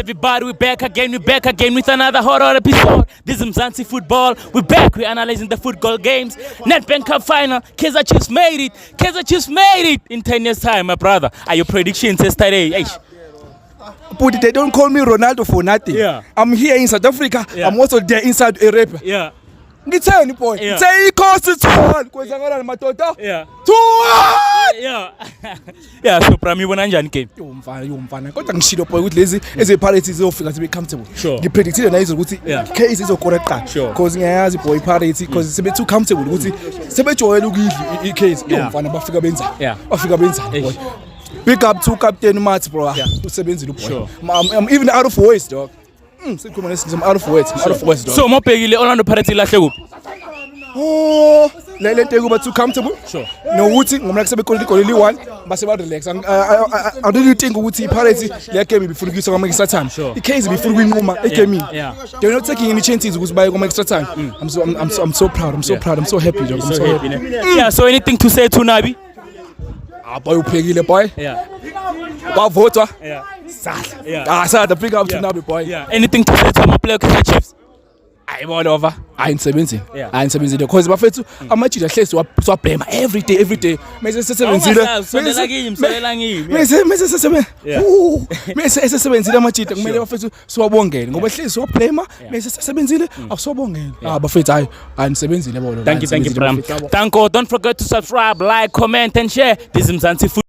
everybody, we're back again with another horror episode. This is Mzansi Football. We're back, we're analyzing the football games. Nedbank Cup final, Kaizer Chiefs made it in 10 years time, my brother. Are your predictions yesterday? Eish. But they don't call me Ronaldo for nothing. Yeah. I'm here in South Africa. Yeah. I'm also there inside Europe. Yeah. Ngitheni boy. Yeah. Say ikhosi 2-1 kwenzakala madoda. Yeah. 2-1. Yeah. Yeah, so Prami ubona njani game? Yomfana. Kodwa ngishilo boy ukuthi lezi eze-Pirates zizofika zibe comfortable. Sure. Ngipredictile nayizo ukuthi KS izokora kuqala. Sure. Because ngiyayazi boy Pirates because sebe too comfortable ukuthi sebejwayele ukudla iKS. Yomfana bafika benza. Yeah. Bafika benza boy. Big up to Captain Matt bro. Usebenzile boy. Sure. I'm even out of words dog. Sikhuluma lesi I'm out of words. I'm out of words dog. So mobhekile Orlando Pirates ilahle kuphi? Oh, le nto kuba too comfortable. Sure. Nokuthi ngomla kusebekhona igoli li-1 base ba relax. I don't think ukuthi iPirates le game ibifuna ukuyisa kwama extra time. iKaizer ibifuna ukuyinquma egamini. They're not taking any chances ukuthi baye kwama extra time. I'm so proud. I'm so proud. I'm so happy dog. I'm so happy. Yeah, so anything to say to Nabi? Boy uphekile boy. Yeah. Bavotwa. Yeah. Sadla. Yeah. Sadla big up to Nabi boy. Yeah. Anything to say to my player Kaizer Chiefs? Ayibona over. Ayisebenzile. Yeah. Ayisebenzile because bafethu amajida hlezi swabhlema every day. Mase sesebenzile. Mase sesebenzile amajida kumele bafethu siwabongele ngoba hlezi swabhlema mase sesebenzile awuswabongele. Bafethu hayi anisebenzile bona. Thank you Bram. Thank you. Don't forget to subscribe, like, comment and share. This is Mzansi Football.